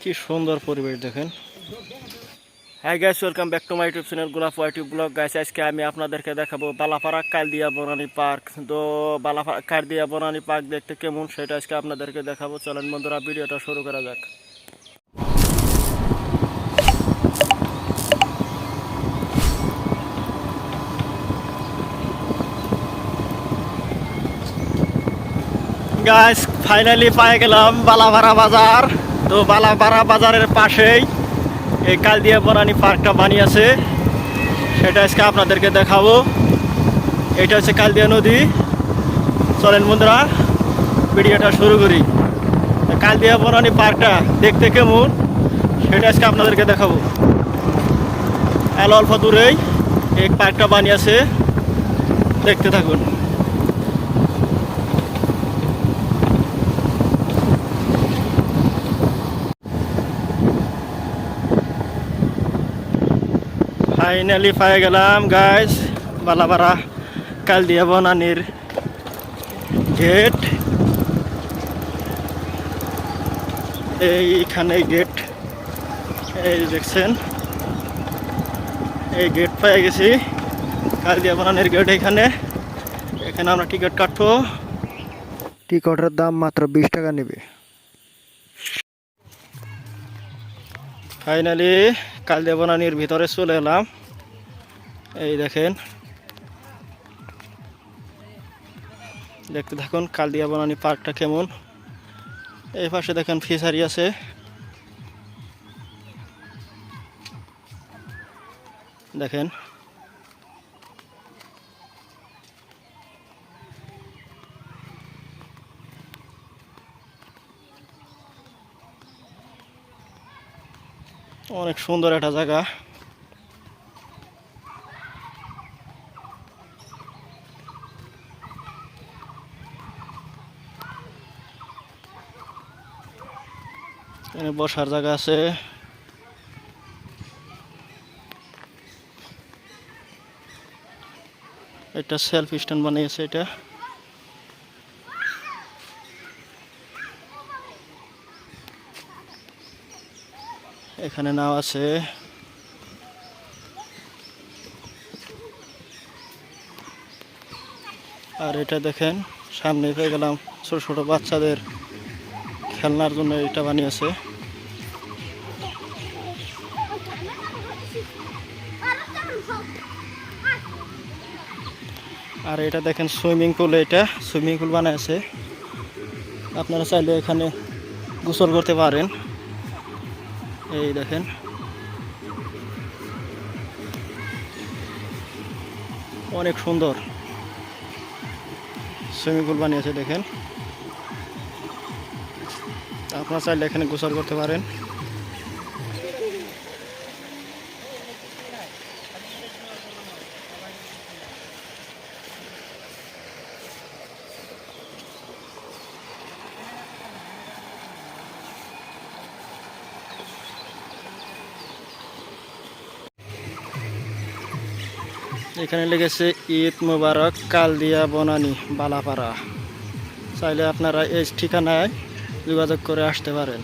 কি সুন্দর পরিবেশ দেখেন। হ্যাঁ guys, welcome back to my YouTube channel গোলাপ ইউটিউব ব্লগ। গাইস আজকে আমি আপনাদেরকে দেখাবো বালাপাড়া কালদিয়া বনানী পার্ক। তো বালাপাড়া কালদিয়া বনানী পার্ক দেখতে কেমন সেটা আজকে আপনাদেরকে দেখাবো। চলেন বন্ধুরা, ভিডিওটা শুরু করা যাক। গাইস ফাইনালি পেয়ে গেলাম বালাপাড়া বাজার। তো বালাপাড়া বাজারের পাশেই এই কালদিয়া বনানী পার্কটা বানিয়েছে, সেটা আজকে আপনাদেরকে দেখাবো। এটা হচ্ছে কালদিয়া নদী। চলেন বন্ধুরা, ভিডিওটা শুরু করি। কালদিয়া বনানী পার্কটা দেখতে কেমন সেটা আজকে আপনাদেরকে দেখাবো। অল্প দূরেই এই পার্কটা বানিয়েছে, দেখতে থাকুন। ফাইনালি পেয়ে গেলাম গাইস বালাপাড়া কালদিয়া বনানীর গেট। এইখানে গেট, এই দেখছেন, এই গেট পেয়ে গেছি। কালদিয়া বনানীর গেট এখানে আমরা টিকিট কাটবো। টিকিটের দাম মাত্র 20 টাকা নেবে। ফাইনালি কালদিয়া বনানীর ভিতরে চলে এলাম। এই দেখেন, দেখতে থাকুন কালদিয়া বনানী পার্কটা কেমন। এই পাশে দেখেন ফিশারি আছে। দেখেন অনেক সুন্দর একটা জায়গা। এখানে বসার জায়গা আছে। এটা সেলফ স্ট্যান্ড বানিয়েছে। এটা এখানে নাও আছে। আর এটা দেখেন সামনে পেয়ে গেলাম ছোট ছোট বাচ্চাদের খেলনার জন্য এটা বানিয়েছে। আর এটা দেখেন সুইমিং পুল। এটা সুইমিং পুল বানিয়েছে, আপনারা চাইলে এখানে গোসল করতে পারেন। এই দেখেন অনেক সুন্দর সুইমিং পুল বানিয়েছে। দেখেন আপনারা চাইলে এখানে গোসল করতে পারেন। এখানে লেগেছে ঈদ মুবারক কালদিয়া বনানী বালাপাড়া। চাইলে আপনারা এই ঠিকানায় যোগাযোগ করে আসতে পারেন।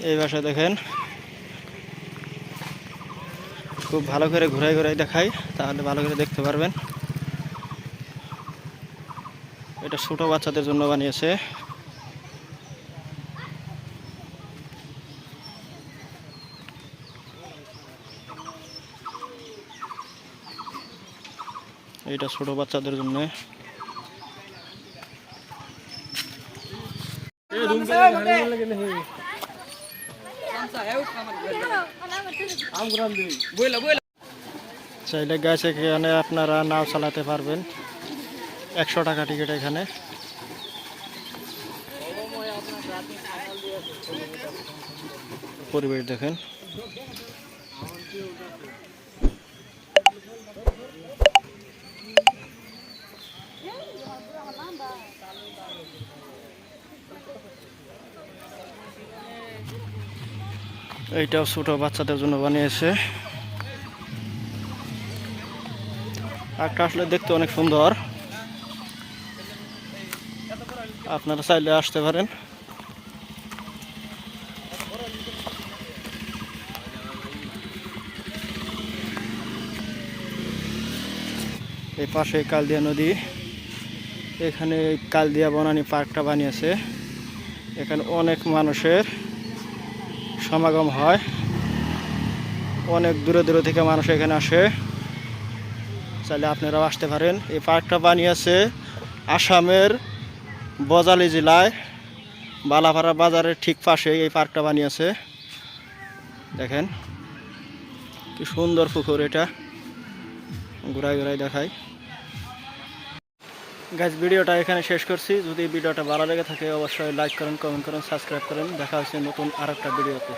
এই ভাষায় দেখেন খুব ভালো করে ঘুরাই ঘুরাই দেখাই, তাহলে ভালো করে দেখতে পারবেন। এটা ছোট বাচ্চাদের জন্য বানিয়েছে। এটা ছোট বাচ্চাদের জন্য। চাইলে গাছ এখানে আপনারা নাও চালাতে পারবেন। 100 টাকা টিকিট এখানে। পরিবেশ দেখেন। এইটাও ছোট বাচ্চাদের জন্য বানিয়েছে। পার্কটা আসলে দেখতে অনেক সুন্দর, আপনারা চাইলে আসতে পারেন। এই পাশে কালদিয়া নদী, এখানে কালদিয়া বনানী পার্কটা বানিয়েছে। এখানে অনেক মানুষের সমাগম হয়, অনেক দূরে দূরে থেকে মানুষ এখানে আসে, চাইলে আপনারাও আসতে পারেন। এই পার্কটা বানিয়েছে আসামের বজালি জেলায় বালাপাড়া বাজারের ঠিক পাশে এই পার্কটা বানিয়েছে। দেখেন কি সুন্দর পুকুর, এটা ঘুরাই ঘুরাই দেখাই। গাইস, ভিডিওটা এখানে শেষ করছি। যদি ভিডিওটা ভালো লেগে থাকে অবশ্যই লাইক করেন, কমেন্ট করেন, সাবস্ক্রাইব করেন। দেখা হচ্ছে নতুন আরেকটা ভিডিওতে।